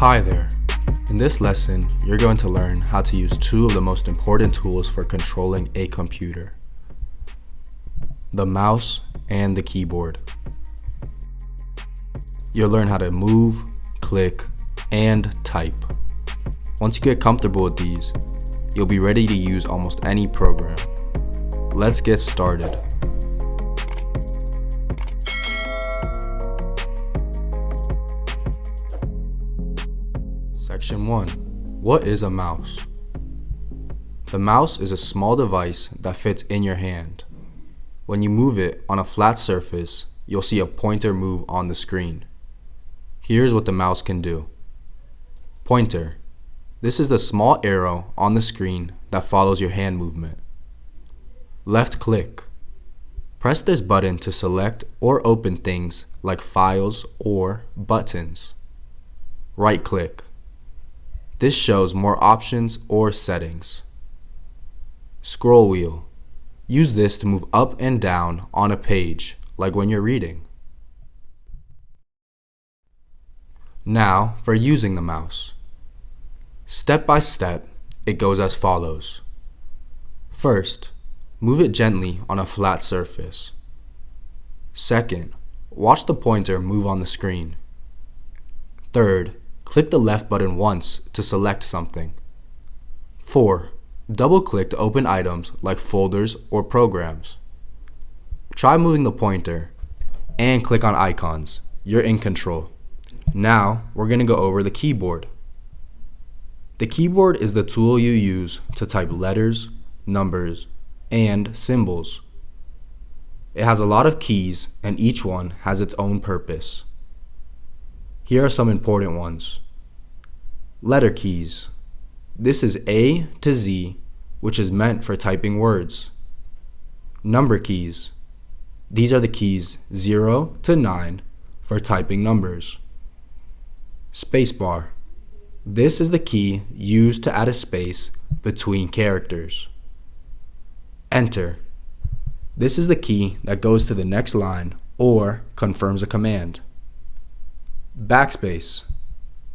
Hi there. In this lesson, you're going to learn how to use two of the most important tools for controlling a computer: the mouse and the keyboard. You'll learn how to move, click, and type. Once you get comfortable with these, you'll be ready to use almost any program. Let's get started. Section 1. What is a mouse? The mouse is a small device that fits in your hand. When you move it on a flat surface, you'll see a pointer move on the screen. Here's what the mouse can do. Pointer. This is the small arrow on the screen that follows your hand movement. Left click. Press this button to select or open things like files or buttons. Right click. This shows more options or settings. Scroll wheel. Use this to move up and down on a page, like when you're reading. Now for using the mouse. Step by step, it goes as follows. First, move it gently on a flat surface. Second, watch the pointer move on the screen. Third, click the left button once to select something. 4. Double-click to open items like folders or programs. Try moving the pointer and click on icons. You're in control. Now, we're going to go over the keyboard. The keyboard is the tool you use to type letters, numbers, and symbols. It has a lot of keys, and each one has its own purpose. Here are some important ones. Letter keys. This is A to Z, which is meant for typing words. Number keys. These are the keys 0 to 9 for typing numbers. Spacebar. This is the key used to add a space between characters. Enter. This is the key that goes to the next line or confirms a command. Backspace.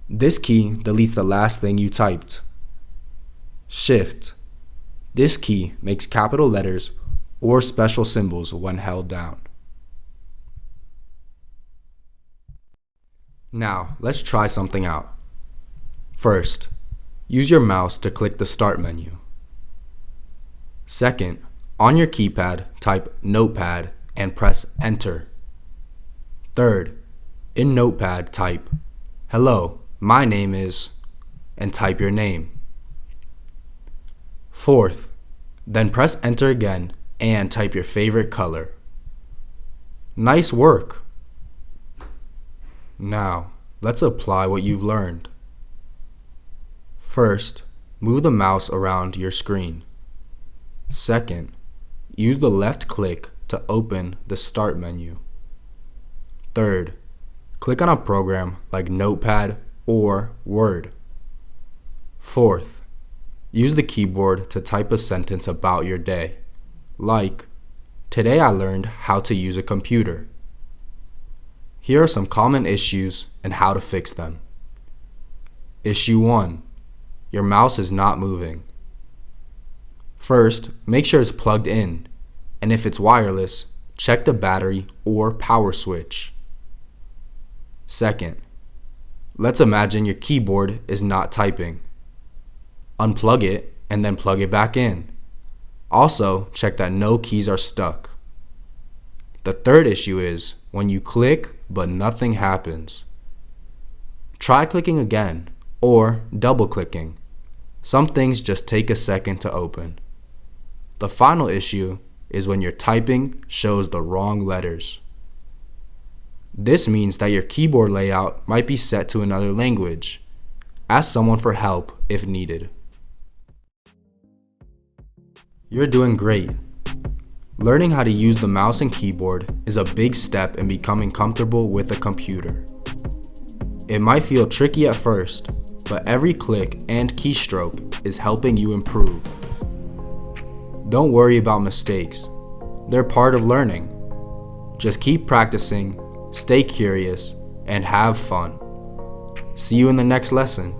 This key deletes the last thing you typed. Shift. This key makes capital letters or special symbols when held down. Now, let's try something out. First, use your mouse to click the Start menu. Second, on your keypad, type Notepad and press Enter. Third, in Notepad, type, "Hello, my name is," and type your name. Fourth, then press Enter again and type your favorite color. Nice work! Now, let's apply what you've learned. First, move the mouse around your screen. Second, use the left click to open the Start menu. Third, click on a program like Notepad or Word. Fourth, use the keyboard to type a sentence about your day, like, "Today I learned how to use a computer." Here are some common issues and how to fix them. Issue 1. Your mouse is not moving. First, make sure it's plugged in, and if it's wireless, check the battery or power switch. Second, let's imagine your keyboard is not typing. Unplug it and then plug it back in. Also, check that no keys are stuck. The third issue is when you click but nothing happens. Try clicking again or double clicking. Some things just take a second to open. The final issue is when your typing shows the wrong letters. This means that your keyboard layout might be set to another language. Ask someone for help if needed. You're doing great. Learning how to use the mouse and keyboard is a big step in becoming comfortable with a computer. It might feel tricky at first, but every click and keystroke is helping you improve. Don't worry about mistakes. They're part of learning. Just keep practicing, stay curious, and have fun. See you in the next lesson.